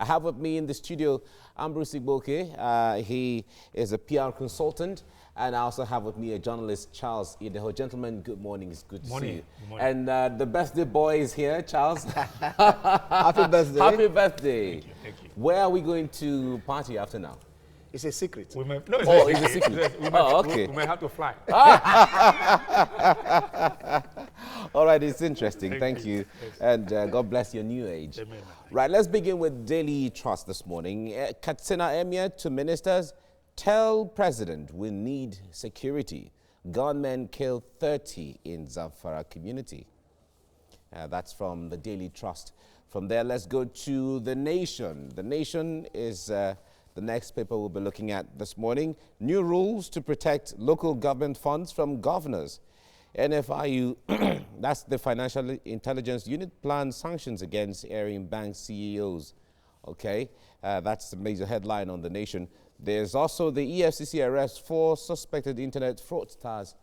I have with me in the studio Ambrose Igboke. He is a PR consultant, and I also have with me a journalist, Charles Ideho. Gentlemen, good morning. It's good to see you. Good morning. And the birthday boy is here, Charles. Happy birthday. Happy birthday. Thank you. Thank you. Where are we going to party after now? It's a secret. We may, no, it's Oh, a it's a secret. secret. Oh, okay. We may have to fly. All right, it's interesting. Thank you. Yes. And God bless your new age. Amen. Right, let's begin with Daily Trust this morning. Katsina Emir to ministers, tell president we need security. Gunmen kill 30 in Zamfara community. That's from the Daily Trust. From there, let's go to The Nation. The Nation is the next paper we'll be looking at this morning. New rules to protect local government funds from governors. NFIU, that's the Financial Intelligence Unit, plans sanctions against airing bank CEOs. Okay, that's the major headline on The Nation. There's also the EFCC arrests 4 suspected internet fraudsters.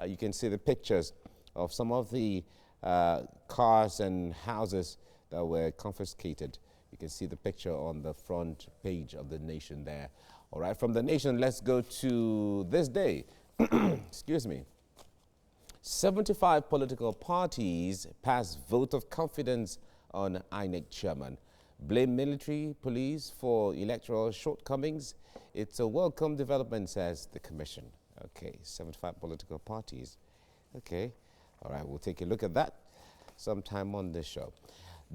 You can see the pictures of some of the cars and houses that were confiscated. You can see the picture on the front page of The Nation there. All right, from The Nation, let's go to this day. Excuse me. 75 political parties pass vote of confidence on INEC chairman. Blame military police for electoral shortcomings. It's a welcome development, says the commission. Okay, 75 political parties. Okay, all right, we'll take a look at that sometime on this show.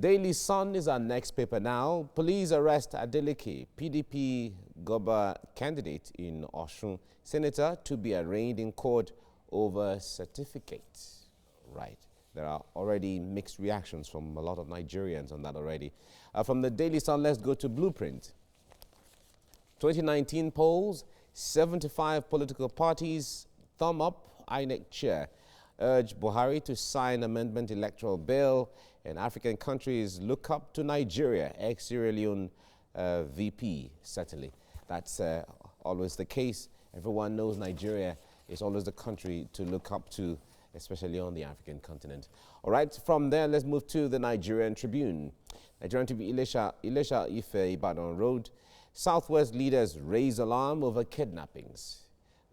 Daily Sun is our next paper now. Police arrest Adeleke, PDP Goba candidate in Osun, senator to be arraigned in court over certificates. Right. There are already mixed reactions from a lot of Nigerians on that already. From the Daily Sun, let's go to Blueprint. 2019 polls, 75 political parties thumb up INEC chair, urge Buhari to sign amendment electoral bill, and African countries look up to Nigeria, ex-Sierra Leone VP, certainly. That's always the case. Everyone knows Nigeria is always the country to look up to, especially on the African continent. All right, from there, let's move to the Nigerian Tribune. Nigerian Tribune, Ilesha Ife Ibadan Road. Southwest leaders raise alarm over kidnappings.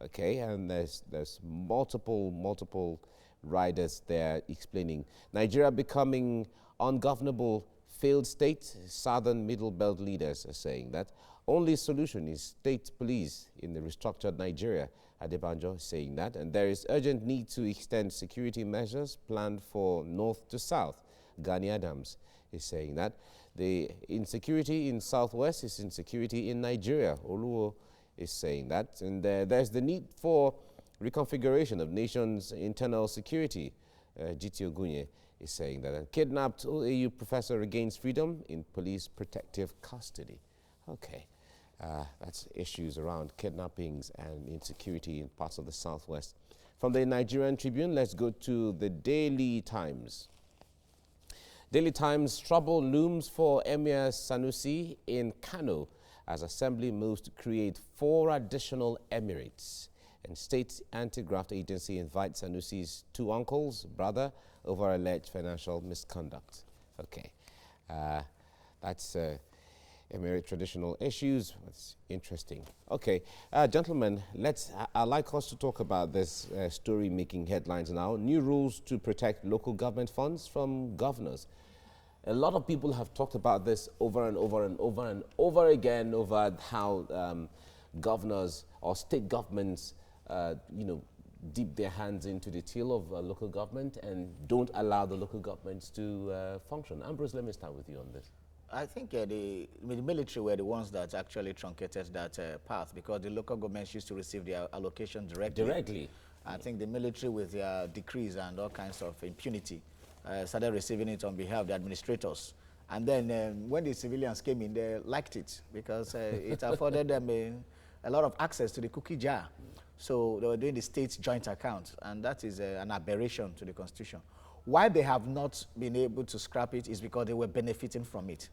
Okay, and there's multiple riders there explaining. Nigeria becoming ungovernable failed state. Southern Middle Belt leaders are saying that. Only solution is state police in the restructured Nigeria. Adebanjo saying that. And there is urgent need to extend security measures planned for north to south. Gani Adams is saying that. The insecurity in southwest is insecurity in Nigeria. Oluwo is saying that. And there's the need for reconfiguration of nation's internal security. GT Ogunye is saying that. And kidnapped OAU professor regains freedom in police protective custody. Okay. That's issues around kidnappings and insecurity in parts of the southwest. From the Nigerian Tribune, let's go to the Daily Times. Daily Times, trouble looms for Emir Sanusi in Kano as assembly moves to create 4 additional emirates. And state anti-graft agency invites Sanusi's 2 uncles, brother, over alleged financial misconduct. Okay, that's emirate traditional issues. That's interesting. Okay, gentlemen, I'd like us to talk about this story making headlines now. New rules to protect local government funds from governors. A lot of people have talked about this over and over and over and over again over how governors or state governments dip their hands into the till of local government and don't allow the local governments to function. Ambrose, let me start with you on this. I think the military were the ones that actually truncated that path because the local governments used to receive their allocation directly. I think the military with their decrees and all kinds of impunity started receiving it on behalf of the administrators. And then when the civilians came in, they liked it because it afforded them a lot of access to the cookie jar. So they were doing the state's joint account, and that is an aberration to the Constitution. Why they have not been able to scrap it is because they were benefiting from it.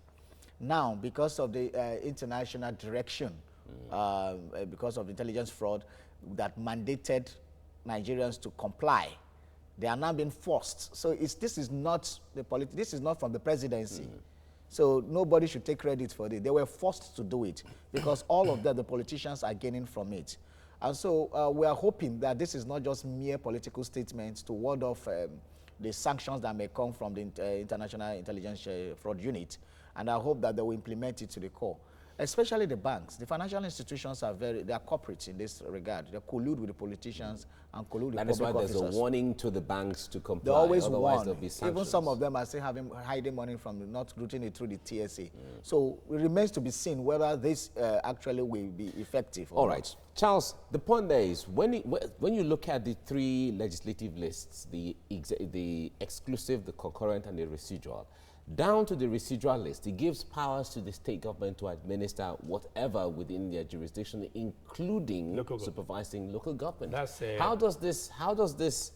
Now, because of the international direction, because of intelligence fraud that mandated Nigerians to comply, they are now being forced. So this is not the this is not from the presidency. So nobody should take credit for it. They were forced to do it because all of them, the politicians are gaining from it. And so we are hoping that this is not just mere political statements to ward off the sanctions that may come from the International Intelligence Fraud Unit. And I hope that they will implement it to the core. Especially the banks. The financial institutions they are corporates in this regard. They collude with the politicians and collude with public officers. That is why there's a warning to the banks to comply. They always otherwise warn. Even some of them are still hiding money from not routing it through the TSA. So it remains to be seen whether this actually will be effective. All right. Charles, the point there is when you look at the three legislative lists, the exclusive, the concurrent, and the residual, down to the residual list, it gives powers to the state government to administer whatever within their jurisdiction, including supervising local government. How does this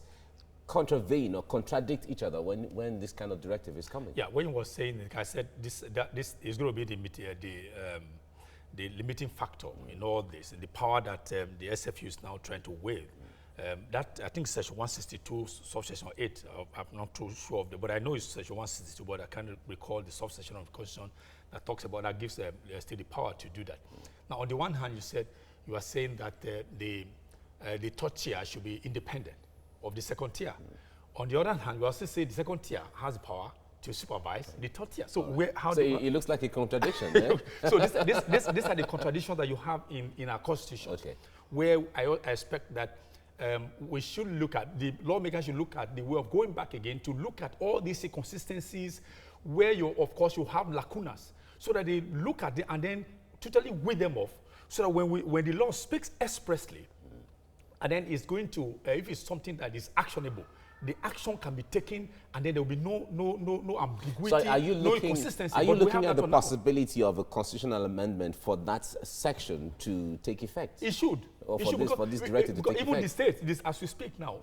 contravene or contradict each other when this kind of directive is coming? Yeah, when you were saying, like I said, this is going to be the limiting factor in all this, and the power that the SFU is now trying to waive. That, I think, Section 162, subsection 8, I'm not too sure of but I know it's Section 162, but I can't recall the subsection of the Constitution that talks about that gives the state the power to do that. Now, on the one hand, you are saying that the third tier should be independent of the second tier. On the other hand, we also say the second tier has the power to supervise the third tier. So it looks like a contradiction. Eh? So these are the contradictions that you have in our Constitution, where I expect that we should look at, the lawmakers should look at the way of going back again to look at all these inconsistencies where of course you have lacunas, so that they look at it and then totally weed them off, so that when the law speaks expressly, and then it's going to, if it's something that is actionable, the action can be taken, and then there will be no ambiguity, no inconsistency. Are you looking at the possibility of a constitutional amendment for that section to take effect? It should. Or for this directive to take effect? Even the state, as we speak now,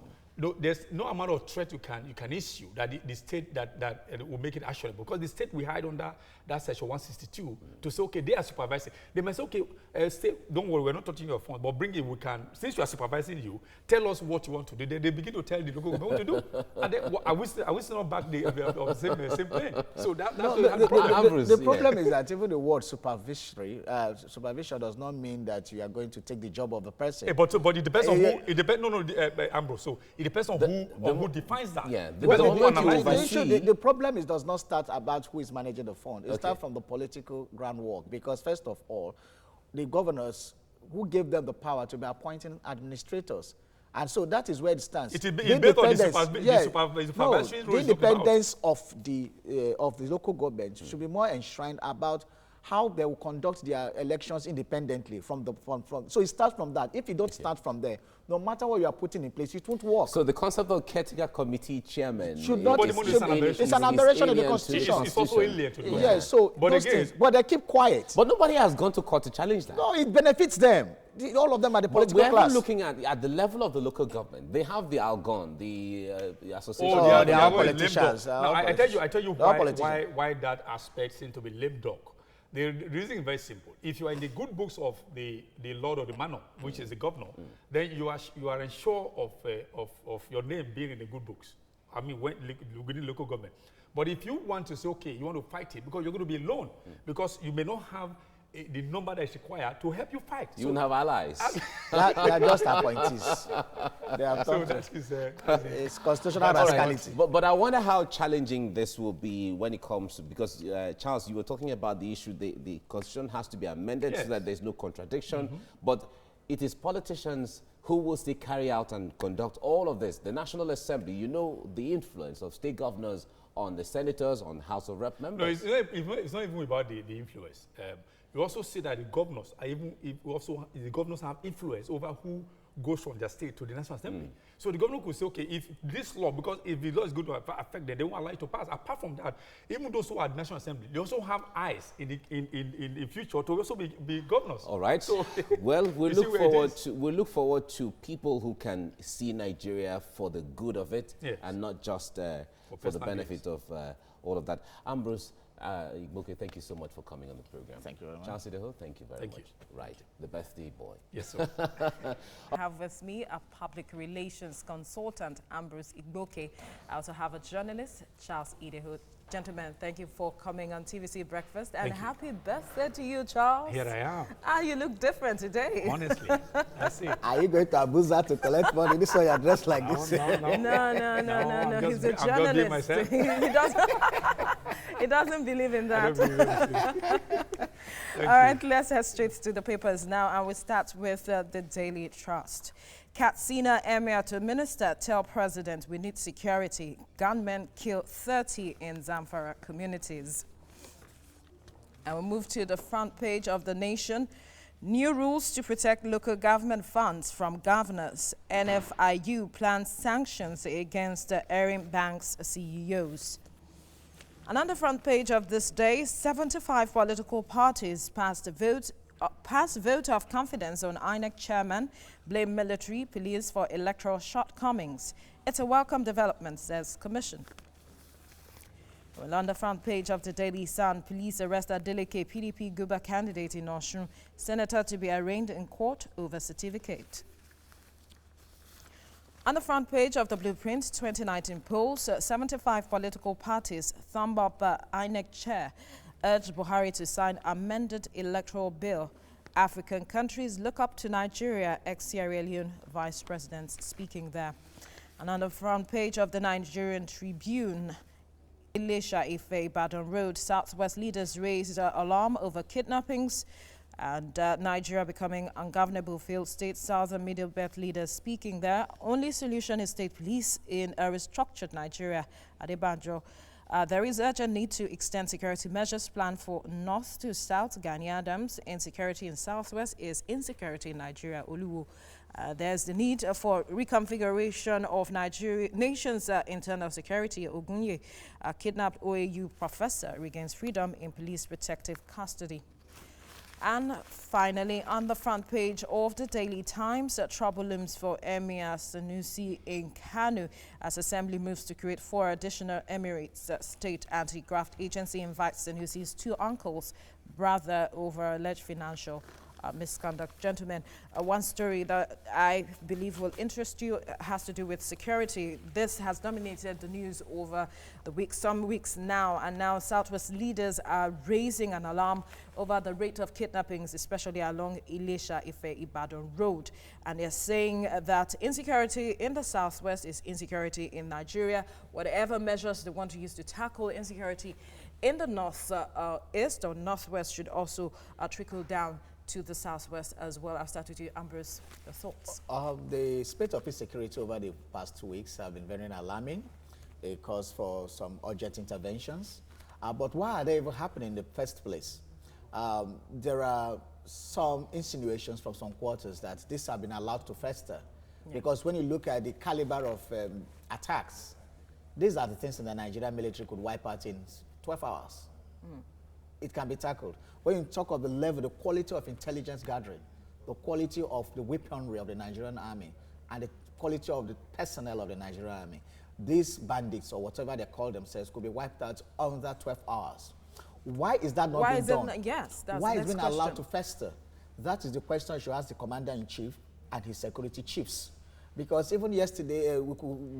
there's no amount of threat you can issue that the state that will make it actionable, because the state we hide under that section 162 to say, okay, they are supervising. They may say, okay, state, don't worry, we're not touching your phone, but bring it, we can, since you are supervising you, tell us what you want to do. They begin to tell the local government what to do. And then I wish not back the same plane. So that's the problem is that even the word supervisory, supervision does not mean that you are going to take the job of the person. But it depends on who, it depends, Ambrose, so it depends on who defines that. Yeah, the problem does not start about who is managing the fund. It starts from the political groundwork, because first of all, the governors who gave them the power to be appointing administrators. And so that is where it stands. It is based on the independence of the local government should be more enshrined about how they will conduct their elections independently from. So it starts from that. If you don't start from there, no matter what you are putting in place, it won't work. So the concept of caretaker committee chairman should not. It's an aberration of the Constitution. It's also alien to the Constitution. Yes. So but they keep quiet. But nobody has gone to court to challenge that. No, it benefits them. All of them are the political class. We're looking at the level of the local government. They have the Algon, the association. They are politicians. Now, I tell you why that aspect seems to be lame dog. The reason is very simple. If you are in the good books of the Lord of the Manor, which is the governor, then you are ensured of your name being in the good books. I mean, within local government. But if you want to say, okay, you want to fight it, because you're going to be alone, because you may not have the number that is required to help you fight. You won't have allies. They are just appointees. They are it's constitutional rascality. Right. But I wonder how challenging this will be when it comes to, because Charles, you were talking about the issue, the Constitution has to be amended so that there's no contradiction, but it is politicians who will still carry out and conduct all of this. The National Assembly, you know the influence of state governors on the senators, on House of Rep members. No, it's not even about the influence. You also see that the governors the governors have influence over who goes from their state to the National Assembly. So the governor could say, okay, if this law, because if the law is going to affect them, they won't allow it to pass. Apart from that, even those who are at the National Assembly, they also have eyes in the future to also be governors. All right. So, well, we look forward to people who can see Nigeria for the good of it and not just for the benefit of all of that. Ambrose, Igboke, thank you so much for coming on the program. Thank you very much. Charles Ideho, thank you very much. You. Right, the birthday boy. Yes, sir. I have with me a public relations consultant, Ambrose Igboke. I also have a journalist, Charles Ideho. Gentlemen, thank you for coming on TVC Breakfast, and happy birthday to you, Charles. Here I am. Ah, you look different today. Honestly, that's it. Are you going to Abuja to collect money? This is why you're dressed like this. No. He's a I'm just journalist. being myself. He doesn't believe in I that. don't believe it. All right, let's head straight to the papers now, and we start with the Daily Trust. Katsina Emir to Minister tell President we need security. Gunmen kill 30 in Zamfara communities. And we move to the front page of The Nation. New rules to protect local government funds from governors. NFIU plans sanctions against the Erin Banks CEOs. And on the front page of this day, 75 political parties passed vote of confidence on INEC chairman, blame military police for electoral shortcomings. It's a welcome development, says Commission. Well, on the front page of the Daily Sun, police arrest Adeleke PDP Guba candidate in Osun, senator to be arraigned in court over certificate. On the front page of the Blueprint 2019 polls, 75 political parties thumb up INEC chair, urge Buhari to sign amended electoral bill. African countries look up to Nigeria, ex-Sierra Leone vice president speaking there. And on the front page of the Nigerian Tribune, Ilesha Ife Ibadan Road, Southwest leaders raised alarm over kidnappings, and Nigeria becoming ungovernable failed state. Southern Middle Belt leaders speaking there. Only solution is state police in a restructured Nigeria. Adebanjo. There is urgent need to extend security measures planned for north to south. Gani Adams. Insecurity in southwest is insecurity in Nigeria. Oluwo. There's the need for reconfiguration of nation's internal security. Ogunye, a kidnapped OAU professor, regains freedom in police protective custody. And finally, on the front page of the Daily Times, trouble looms for Emir Sanusi in Kanu as Assembly moves to create 4 additional Emirates. State Anti-Graft Agency invites Sanusi's 2 uncles, brother, over alleged financial misconduct. Gentlemen, one story that I believe will interest you has to do with security. This has dominated the news over the some weeks now, and now Southwest leaders are raising an alarm over the rate of kidnappings, especially along Ilesha Ife Ibadan Road. And they're saying that insecurity in the Southwest is insecurity in Nigeria. Whatever measures they want to use to tackle insecurity in the Northeast or Northwest should also trickle down to the Southwest as well. I'll start with you, Ambrose. Your thoughts? The spate of insecurity over the past 2 weeks have been very alarming. A cause for some urgent interventions. But why are they even happening in the first place? There are some insinuations from some quarters that this have been allowed to fester. Yeah. Because when you look at the caliber of attacks, these are the things that the Nigerian military could wipe out in 12 hours. It can be tackled. When you talk of the level, the quality of intelligence gathering, the quality of the weaponry of the Nigerian army, and the quality of the personnel of the Nigerian army, these bandits, or whatever they call themselves, could be wiped out under 12 hours. Why is that not being done? Yes, that's Why the is next it question. allowed to fester? That is the question you should ask the commander-in-chief and his security chiefs. Because even yesterday,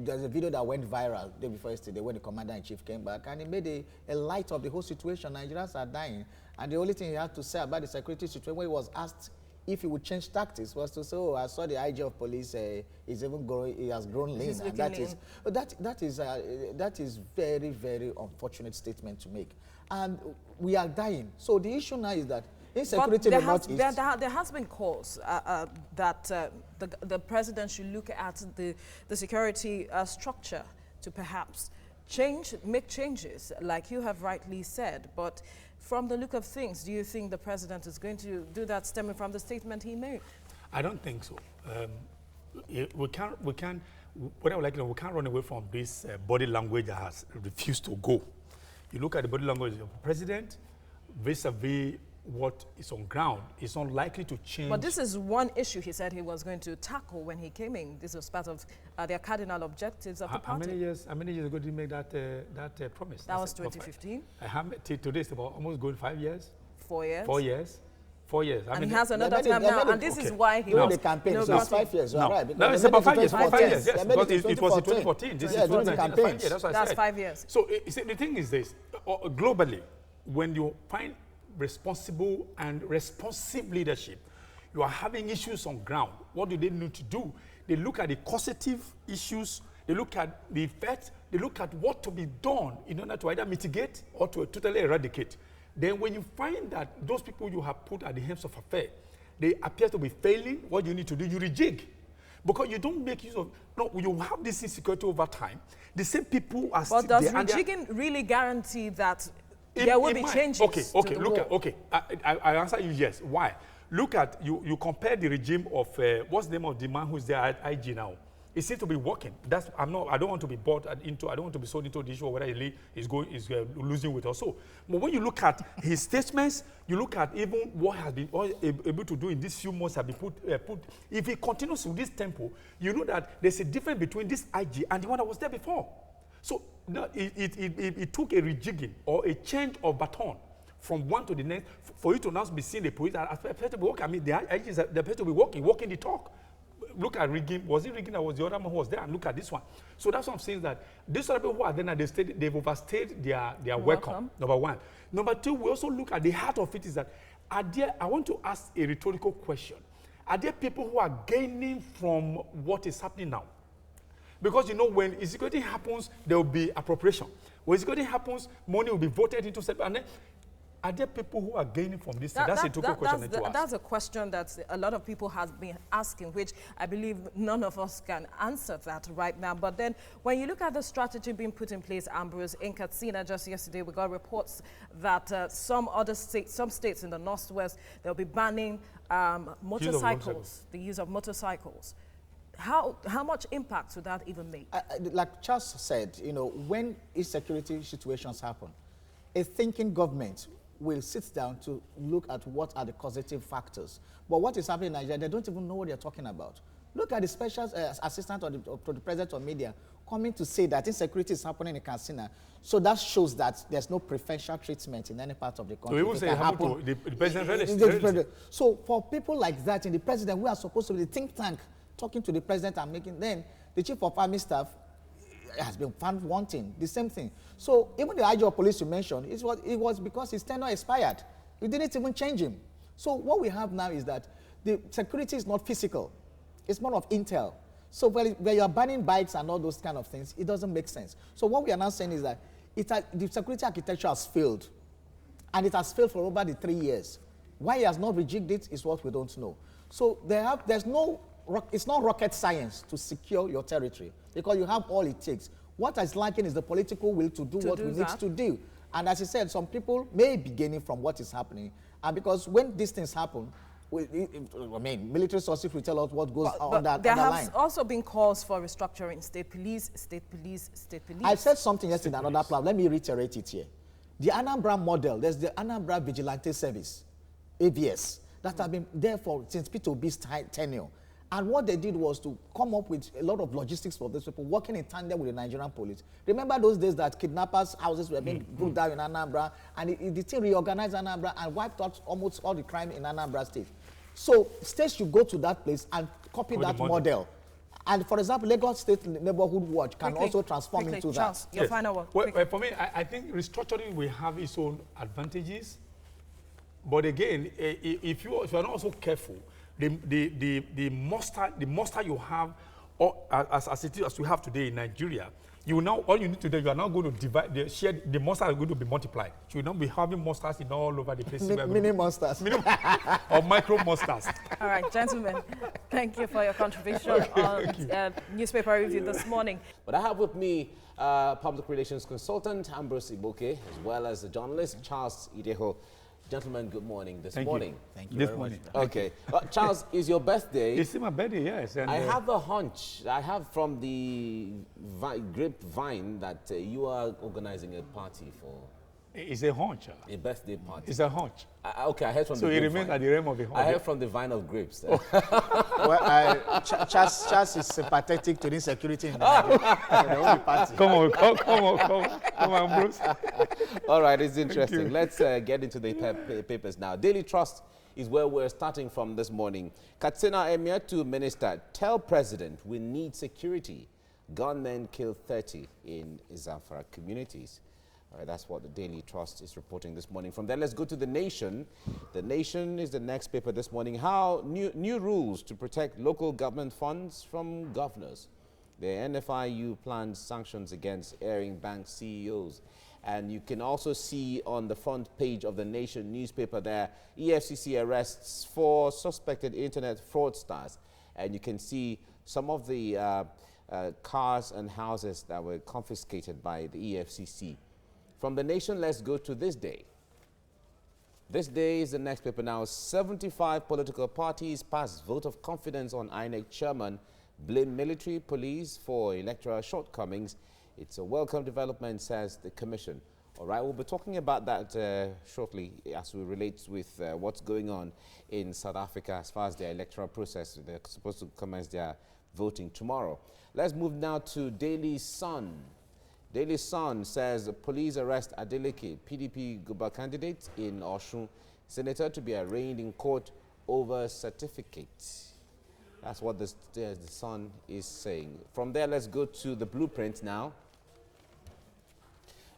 there's a video that went viral the day before yesterday when the commander-in-chief came back, and he made a light of the whole situation. Nigerians are dying. And the only thing he had to say about the security situation when he was asked if he would change tactics was to say, oh, I saw the IG of police, is even growing, he has grown lean. And that is very, very unfortunate statement to make. And we are dying. So the issue now is that insecurity in the Northeast. There has been calls that the president should look at the security structure to perhaps make changes, like you have rightly said. But from the look of things, do you think the president is going to do that stemming from the statement he made? I don't think so. We can't run away from this body language that has refused to go. You look at the body language of the president vis-a-vis what is on ground is not likely to change. But this is one issue he said he was going to tackle when he came in. This was part of their cardinal objectives of the party. How many years ago did you make that promise? That was 2015. Today it's about almost going 5 years. 4 years. 4 years. 4 years. And he has another time now, and this is why he was the campaign. So it's 5 years, right? No, it's about 5 years. 5 years, yes. Because it was in 2014. This is 2019. That's 5 years. So the thing is this: globally, when you find responsible and responsive leadership, you are having issues on ground. What do they need to do? They look at the causative issues. They look at the effects. They look at what to be done in order to either mitigate or to totally eradicate. Then when you find that those people you have put at the helms of affairs, they appear to be failing, what you need to do, you rejig. Because you don't make use of, no, you have this insecurity over time. The same people are still there. But does rejigging really guarantee that there will be changes? I answer you yes. Why? Look at, you compare the regime of, what's the name of the man who's there at IG now? It seems to be working. I don't want to be bought into, I don't want to be sold into the issue of whether he's losing weight or so. But when you look at his statements, you look at even what has been able to do in these few months have been put. If he continues with this tempo, you know that there's a difference between this IG and the one that was there before. So it took a rejigging or a change of baton from one to the next for you to now be seeing the police that appear to be working. I mean, the IGs appear to be walking the talk. Look at rigging. Was it rigging that was the other man who was there? And look at this one. So that's what I'm saying, that these other people who are there, they've overstayed their welcome, number one. Number two, we also look at the heart of it is that, I want to ask a rhetorical question. Are there people who are gaining from what is happening now? Because, you know, when insecurity happens, there will be appropriation. When insecurity happens, money will be voted into, and then, are there people who are gaining from this? That's a typical question to ask. That's a question that a lot of people have been asking, which I believe none of us can answer that right now. But then when you look at the strategy being put in place, Ambrose, in Katsina just yesterday, we got reports that some states in the northwest, they'll be banning motorcycles, the use of motorcycles. How much impact would that even make? Like Charles said, you know, when insecurity situations happen, a thinking government will sit down to look at what are the causative factors. But what is happening in Nigeria, they don't even know what they're talking about. Look at the special assistant to the president of media coming to say that insecurity is happening in Katsina. So that shows that there's no preferential treatment in any part of the country. So we will say it happened to the president. So for people like that in the president, we are supposed to be the think tank talking to the president and making, then the chief of army staff has been found wanting, the same thing. So even the IG of police you mentioned, it was because his tenure expired. We didn't even change him. So what we have now is that the security is not physical. It's more of intel. So when you are banning bikes and all those kind of things, it doesn't make sense. So what we are now saying is that the security architecture has failed. And it has failed for over the 3 years. Why he has not rejigged it is what we don't know. So it's not rocket science to secure your territory because you have all it takes. What is lacking is the political will to do what we need to do. And as I said, some people may be gaining from what is happening. And because when these things happen, military sources will tell us what goes on that line. There have also been calls for restructuring state police. I said something yesterday in another plan. Let me reiterate it here. The Anambra model, there's the Anambra Vigilante Service, AVS, that have been there since Peter Obi's tenure. And what they did was to come up with a lot of logistics for these people, working in tandem with the Nigerian police. Remember those days that kidnappers' houses were being put down in Anambra, and the team reorganized Anambra and wiped out almost all the crime in Anambra State. So states should go to that place and copy that model. And for example, Lagos State Neighborhood Watch can also transform into Charles, that. Your final word. Well, for me, I think restructuring will have its own advantages. But again, if you are not also careful, the muster you have, or as we have today in Nigeria, all you need to do, you are now going to divide the mustard are going to be multiplied. You will not be having musters in all over the place. Mini musters. Or micro musters. All right, gentlemen, thank you for your contribution on newspaper review this morning. But I have with me public relations consultant Ambrose Igboke, as well as the journalist Charles Ideho. Gentlemen, good morning this morning. Thank you very much. Okay. Charles, is your birthday? It's my birthday, yes. And I have a hunch. I have from the grapevine that you are organizing a party for... It's a hunch. A birthday party. It's a hunch. Okay, I heard from So the it grapevine. remains at the realm of a hunch. I heard from the vine of grapes. Well, Charles is sympathetic to the insecurity in the only party. Come on, Ambrose. All right, it's interesting. Let's get into the papers now. Daily Trust is where we're starting from this morning. Katsina Emir to Minister, tell President we need security. Gunmen kill 30 in Zamfara communities. All right, that's what the Daily Trust is reporting this morning. From there, let's go to The Nation. The Nation is the next paper this morning. How new rules to protect local government funds from governors. The NFIU plans sanctions against airing bank CEOs. And you can also see on the front page of The Nation newspaper there, EFCC arrests 4 suspected internet fraudsters. And you can see some of the cars and houses that were confiscated by the EFCC. From The Nation, let's go to This Day. This Day is the next paper now. 75 political parties pass vote of confidence on INEC chairman, blame military police for electoral shortcomings. It's a welcome development, says the commission. All right, we'll be talking about that shortly as we relate with what's going on in South Africa as far as their electoral process. They're supposed to commence their voting tomorrow. Let's move now to Daily Sun. Daily Sun says police arrest Adeleke, PDP Guba candidate in Osun, senator to be arraigned in court over certificate. That's what the Sun is saying. From there, let's go to the Blueprint now.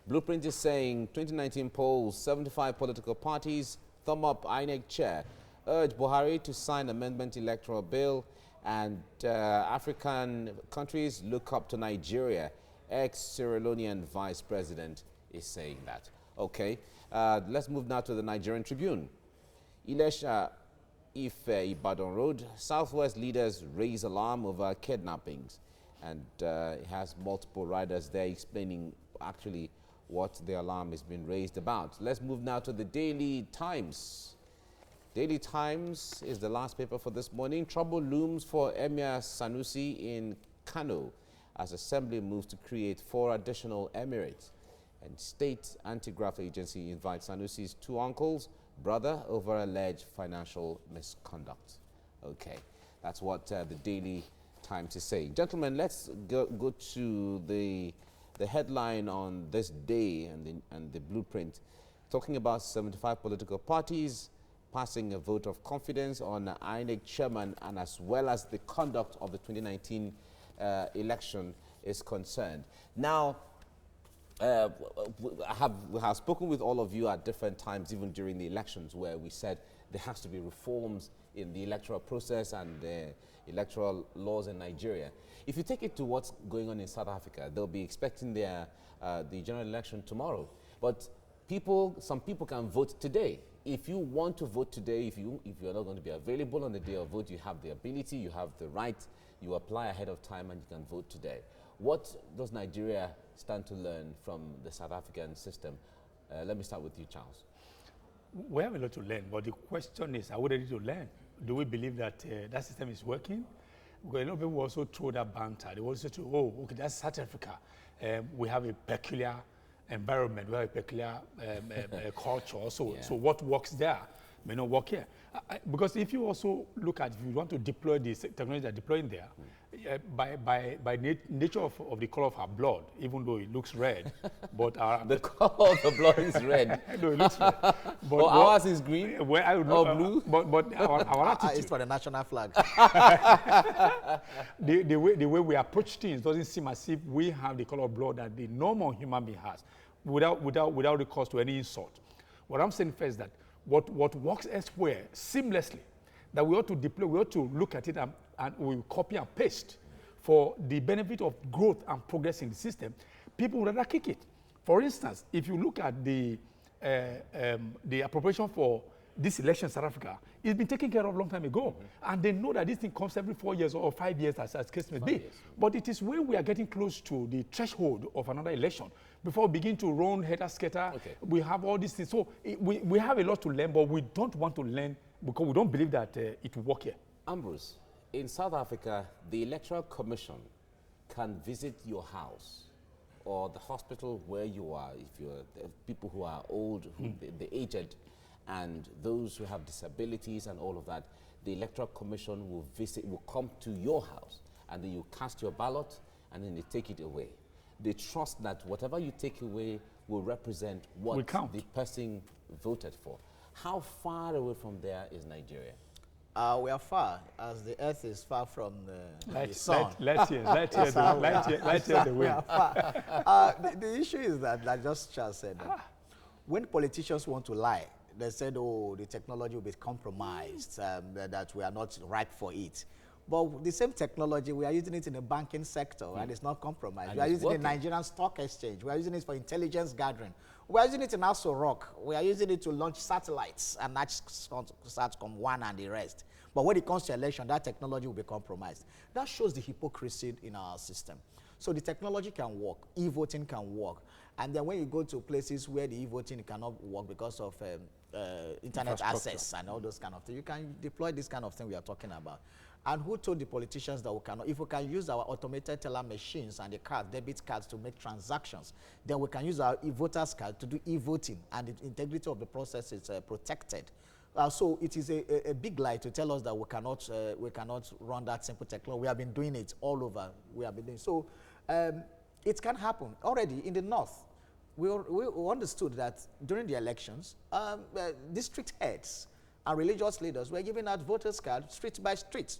Blueprint is saying 2019 polls, 75 political parties, thumb up INEC chair, urge Buhari to sign amendment electoral bill, and African countries look up to Nigeria. Ex-Sierra Leonean vice president is saying that. Okay, let's move now to the Nigerian Tribune. Ilesha Ife Ibadan Road, Southwest leaders raise alarm over kidnappings. And it has multiple riders there explaining actually what the alarm has been raised about. Let's move now to the Daily Times. Daily Times is the last paper for this morning. Trouble looms for Emir Sanusi in Kano as Assembly moves to create 4 additional emirates. And State Anti-Graft Agency invites Sanusi's 2 uncles, brother, over alleged financial misconduct. Okay, that's what the Daily Times is saying. Gentlemen, let's go to the headline on this day and the Blueprint, talking about 75 political parties passing a vote of confidence on INEC chairman, and as well as the conduct of the 2019 election is concerned. Now, we have spoken with all of you at different times, even during the elections, where we said there has to be reforms in the electoral process and the electoral laws in Nigeria. If you take it to what's going on in South Africa, they'll be expecting the general election tomorrow. But some people can vote today. If you want to vote today, if you're not going to be available on the day of vote, you have the ability, you have the right, you apply ahead of time and you can vote today. What does Nigeria stand to learn from the South African system? Let me start with you, Charles. We have a lot to learn, but the question is, are we ready to learn? Do we believe that that system is working? Because a lot of people also throw that banter. They also say, oh, okay, that's South Africa. We have a peculiar environment, we have a peculiar culture also. Yeah. So what works there may not work here. Because if you also look at, if you want to deploy this technology they're deploying there, by nature of the color of our blood, even though it looks red, but the color of the blood is red. No, it looks red. But ours is green, well, I don't know, or blue. But our attitude. It's for the national flag. the way we approach things doesn't seem as if we have the color of blood that the normal human being has, without recourse to any insult. What I'm saying first is that what works elsewhere seamlessly, that we ought to deploy, we ought to look at it and we copy and paste for the benefit of growth and progress in the system. People would rather kick it. For instance, if you look at the appropriation for this election in South Africa, it's been taken care of a long time ago. Mm-hmm. And they know that this thing comes every 4 years or 5 years, as case may be. But it is when we are getting close to the threshold of another election, before we begin to run header-scatter, we have all these things. So we have a lot to learn, but we don't want to learn because we don't believe that it will work here. Ambrose, in South Africa, the Electoral Commission can visit your house or the hospital where you are, if you're people who are old, the aged, and those who have disabilities and all of that, the Electoral Commission will come to your house, and then you cast your ballot, and then they take it away. They trust that whatever you take away will represent what the person voted for. How far away from there is Nigeria? We are far, as the earth is far from the sun. Let's hear the wind. The issue is that, like just Charles said, when politicians want to lie, they said, oh, the technology will be compromised, that we are not ripe for it. But the same technology, we are using it in the banking sector, and it's not compromised. We are using it in the Nigerian Stock Exchange. We are using it for intelligence gathering. We are using it in Aso Rock. We are using it to launch satellites, and that's SATCOM 1 and the rest. But when it comes to election, that technology will be compromised. That shows the hypocrisy in our system. So the technology can work, e-voting can work. And then when you go to places where the e-voting cannot work because of internet access and all those kind of things, you can deploy this kind of thing we are talking about. And who told the politicians that we cannot? If we can use our automated teller machines and the debit cards to make transactions, then we can use our e-voters card to do e-voting, and the integrity of the process is protected. So it is a big lie to tell us that we cannot run that simple technology. We have been doing it all over. We have been doing so. It can happen already in the north. We understood that during the elections, district heads and religious leaders were giving out voters cards street by street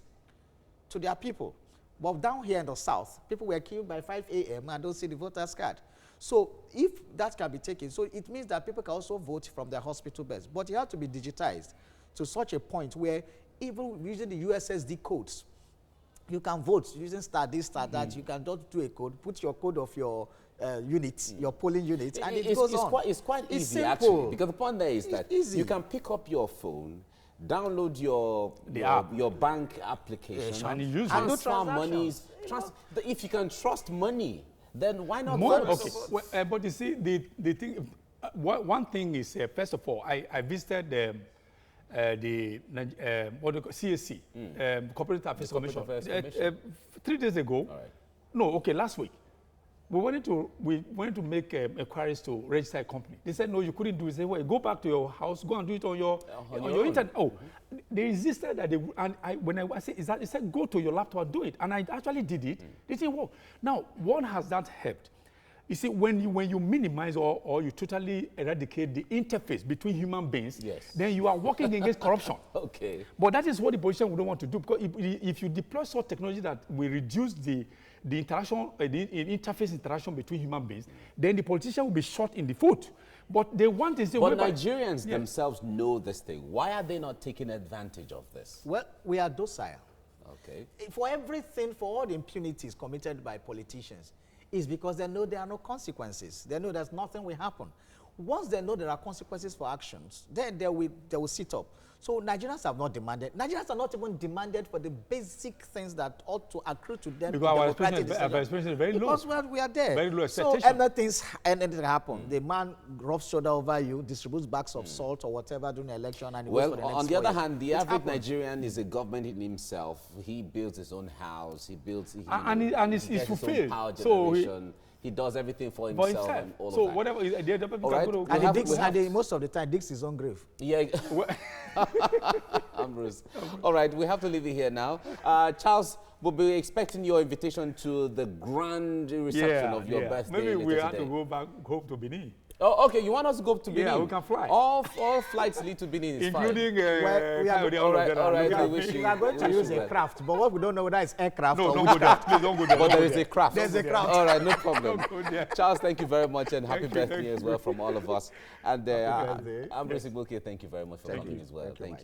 to their people. But down here in the south, people were queuing by 5 a.m. and don't see the voters card. So if that can be taken, so it means that people can also vote from their hospital beds. But it has to be digitized to such a point where even using the USSD codes, you can vote using star this, star that. You can just do a code, put your code of your unit, your polling unit, and it goes on. It's quite easy, simple. Actually, because the point there is that you can pick up your phone, download your bank application, and use transfer monies. If you can trust money, then why not? Okay, well, but you see, the thing, one thing is, first of all, I visited the what do you call CAC, Corporate Affairs Commission, 3 days ago. No, okay, last week. We wanted to make inquiries to register a company. They said, no, you couldn't do it. They said, well, go back to your house, go and do it on your internet. Oh, they insisted that when I said, they said, go to your laptop and do it. And I actually did it. It didn't work. Now, what has that helped? You see, when you minimize or you totally eradicate the interface between human beings, then you are working against corruption. Okay. But that is what the politician don't want to do, because if you deploy such technology that will reduce the interaction, the interface interaction between human beings, then the politician will be shot in the foot. But they want to say, but Nigerians themselves know this thing. Why are they not taking advantage of this? Well, we are docile. Okay. For everything, for all the impunities committed by politicians, is because they know there are no consequences. They know there's nothing will happen. Once they know there are consequences for actions, then they will sit up. So Nigerians have not demanded. Nigerians are not even demanded for the basic things that ought to accrue to them. Because our expectation is very low. Because we are there. Very low expectation. So anything happen, the man rubs shoulder over you, distributes bags of salt or whatever during the election, and he goes for the next on the other hand, the average happens. Nigerian is a government in himself. He builds his own house. He builds. And it's fulfilled. Power generation. He does everything for himself. And all so of that. whatever, and most of the time digs his own grave. Yeah. Ambrose. All right, we have to leave it here now. Charles, we'll be expecting your invitation to the grand reception of your birthday. Maybe we have to go back home to Benin. Oh, okay. You want us to go to Benin? Yeah, we can fly. All flights lead to Benin. Including all right. We are going to use a craft, but what we don't know whether it's aircraft or don't go there. Please don't go there. But there is a craft. There's a craft. All right, no problem. Charles, thank you very much, and happy birthday as well from all of us. And Ambrose Igboke, thank you very much for coming as well. Thank you.